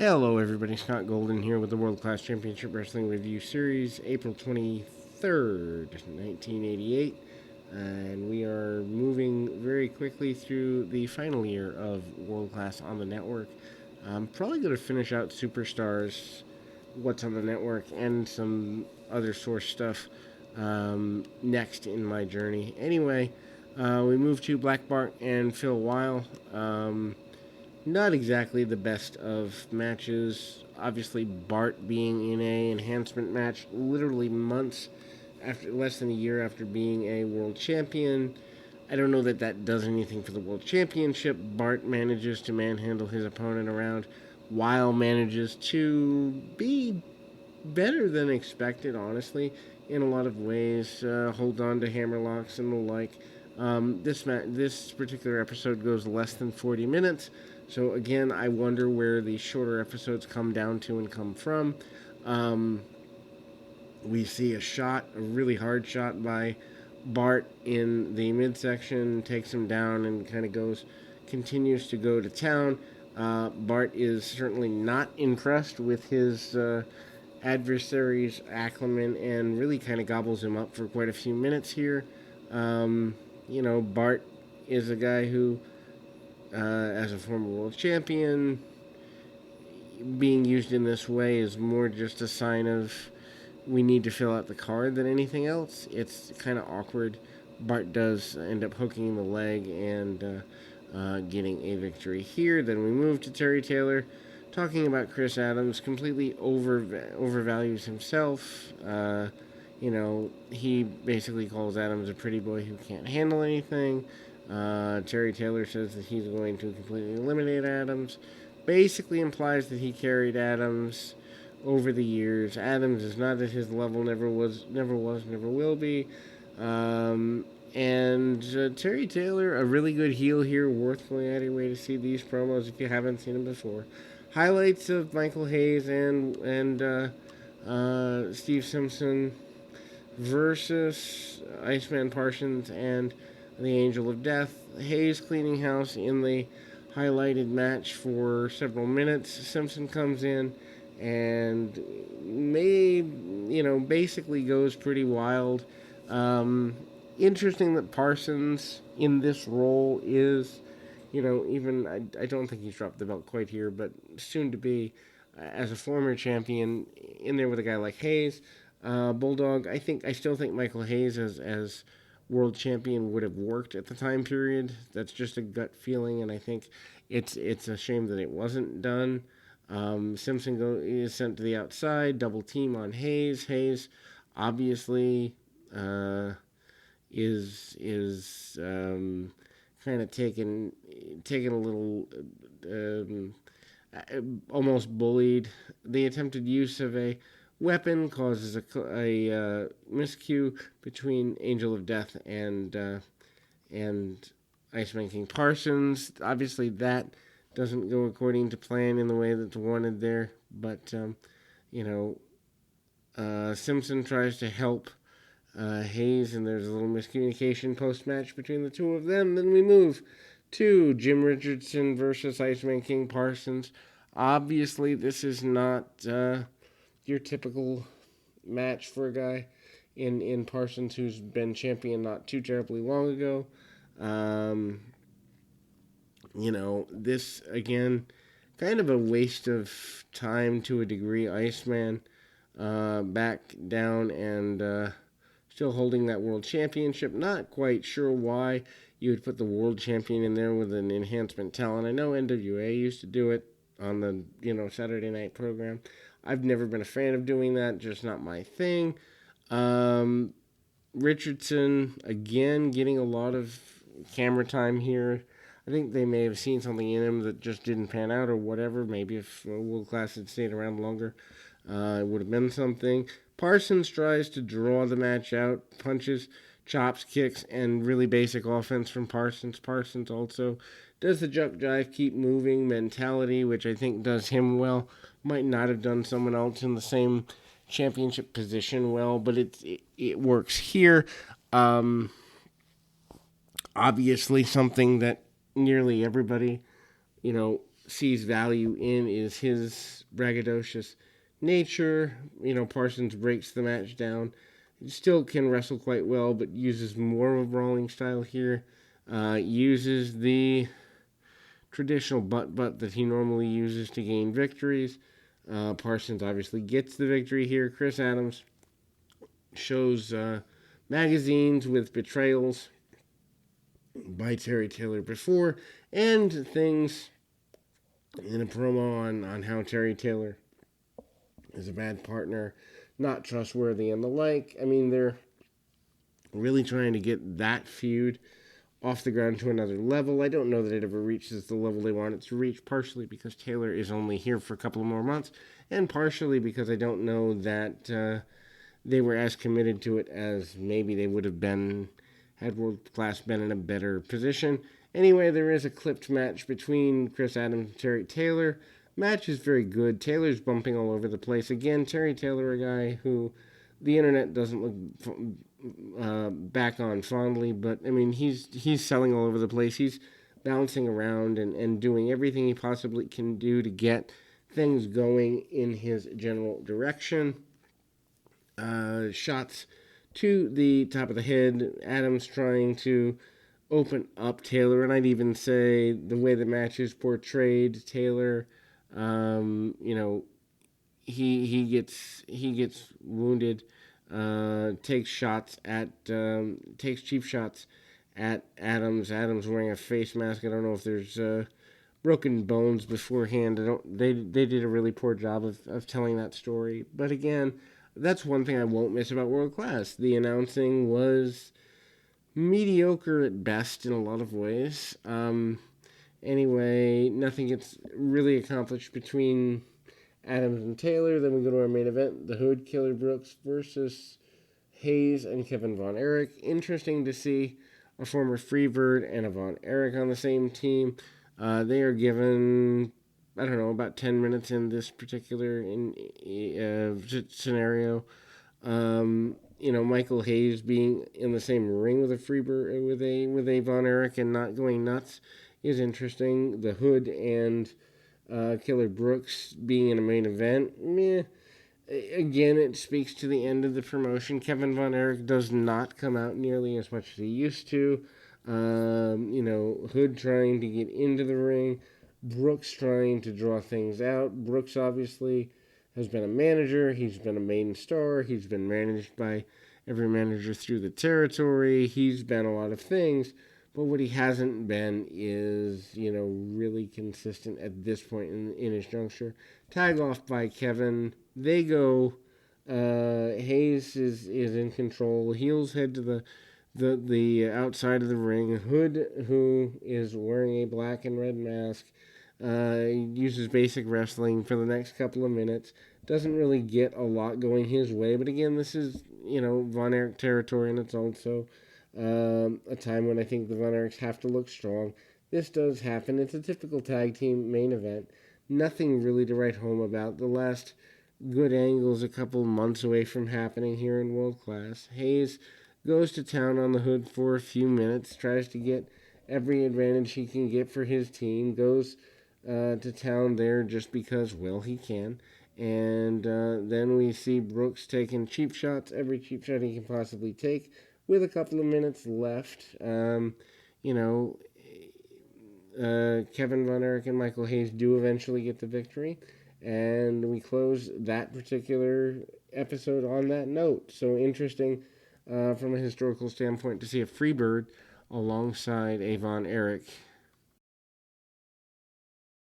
Hello, everybody. Scott Golden here with the World Class Championship Wrestling Review Series, April 23rd, 1988. And we are moving very quickly through the final year of World Class on the network. I'm probably going to finish out Superstars, what's on the network, and some other source stuff next in my journey. Anyway, we move to Black Bart and Phil Weil. Not exactly the best of matches. Obviously, Bart being in a enhancement match literally months after, less than a year after being a world champion. I don't know that that does anything for the world championship. Bart manages to manhandle his opponent around. Weil manages to be better than expected, honestly, in a lot of ways. Hold on to hammerlocks and the like. This particular episode goes less than 40 minutes. So again, I wonder where the shorter episodes come down to and come from. We see a really hard shot by Bart in the midsection, takes him down and kind of continues to go to town. Bart is certainly not impressed with his adversary's acumen and really kind of gobbles him up for quite a few minutes here. Bart is a guy who, as a former world champion, being used in this way is more just a sign of we need to fill out the card than anything else. It's kind of awkward. Bart does end up hooking the leg and getting a victory here. Then we move to Terry Taylor talking about Chris Adams, completely overvalues himself. He basically calls Adams a pretty boy who can't handle anything. Terry Taylor says that he's going to completely eliminate Adams. Basically implies that he carried Adams over the years. Adams is not at his level, never was, never will be. Terry Taylor, a really good heel here, worth going out of your way to see these promos if you haven't seen them before. Highlights of Michael Hayes and Steve Simpson versus Iceman Parsons and the Angel of Death. Hayes cleaning house in the highlighted match for several minutes. Simpson comes in and basically goes pretty wild. Interesting that Parsons in this role is, I don't think he's dropped the belt quite here, but soon to be, as a former champion, in there with a guy like Hayes. Bulldog, I still think Michael Hayes as world champion would have worked at the time period. That's just a gut feeling, and I think it's a shame that it wasn't done. Simpson is sent to the outside, double team on Hayes. Hayes obviously is kind of taken a little almost bullied. The attempted use of a weapon causes a miscue between Angel of Death and Iceman King Parsons. Obviously, that doesn't go according to plan in the way that's wanted there. But Simpson tries to help Hayes, and there's a little miscommunication post-match between the two of them. Then we move to Jim Richardson versus Iceman King Parsons. Obviously, this is not your typical match for a guy in Parsons who's been champion not too terribly long ago. This, again, kind of a waste of time to a degree. Iceman back down and still holding that world championship. Not quite sure why you would put the world champion in there with an enhancement talent. I know NWA used to do it on the Saturday night program. I've never been a fan of doing that, just not my thing. Richardson, again, getting a lot of camera time here. I think they may have seen something in him that just didn't pan out or whatever. Maybe if World Class had stayed around longer, it would have been something. Parsons tries to draw the match out, punches, chops, kicks, and really basic offense from Parsons. Parsons also does the jump jive, keep moving mentality, which I think does him well. Might not have done someone else in the same championship position well, but it works here. Obviously, something that nearly everybody, sees value in is his braggadocious nature. Parsons breaks the match down. He still can wrestle quite well, but uses more of a brawling style here. Uses the traditional butt that he normally uses to gain victories. Parsons obviously gets the victory here. Chris Adams shows magazines with betrayals by Terry Taylor before, and things in a promo on how Terry Taylor is a bad partner, not trustworthy, and the like. I mean, they're really trying to get that feud off the ground to another level. I don't know that it ever reaches the level they want it to reach, partially because Taylor is only here for a couple of more months, and partially because I don't know that they were as committed to it as maybe they would have been had World Class been in a better position. Anyway, there is a clipped match between Chris Adams and Terry Taylor. Match is very good. Taylor's bumping all over the place. Again, Terry Taylor, a guy who the internet doesn't look back on fondly, but I mean, he's selling all over the place. He's bouncing around and doing everything he possibly can do to get things going in his general direction. Shots to the top of the head. Adams trying to open up Taylor, and I'd even say the way the match is portrayed, Taylor, he gets wounded, takes cheap shots at Adams. Adams wearing a face mask. I don't know if there's broken bones beforehand. They did a really poor job of telling that story, but again, that's one thing I won't miss about World Class. The announcing was mediocre at best in a lot of ways. Anyway, nothing gets really accomplished between Adams and Taylor. Then we go to our main event, the Hood, Killer Brooks versus Hayes and Kevin Von Erich. Interesting to see a former Freebird and a Von Erich on the same team. They are given, I don't know, about 10 minutes in this particular scenario. Michael Hayes being in the same ring with a Freebird, with a Von Erich and not going nuts is interesting. The Hood and Killer Brooks being in a main event, meh. Again, it speaks to the end of the promotion. Kevin Von Erich does not come out nearly as much as he used to. Hood trying to get into the ring, Brooks trying to draw things out. Brooks obviously has been a manager. He's been a main star. He's been managed by every manager through the territory. He's been a lot of things. But what he hasn't been is, really consistent at this point in his juncture. Tag off by Kevin. They go. Hayes is in control. Heels head to the outside of the ring. Hood, who is wearing a black and red mask, uses basic wrestling for the next couple of minutes. Doesn't really get a lot going his way. But again, this is, Von Erich territory, and it's also a time when I think the Von Erichs have to look strong. This does happen. It's a typical tag team main event. Nothing really to write home about. The last good angle's a couple months away from happening here in World Class. Hayes goes to town on the Hood for a few minutes, tries to get every advantage he can get for his team, goes to town there just because, well, he can. And then we see Brooks taking cheap shots, every cheap shot he can possibly take, with a couple of minutes left. Kevin Von Erich and Michael Hayes do eventually get the victory, and we close that particular episode on that note. So interesting from a historical standpoint to see a Freebird alongside a Von Erich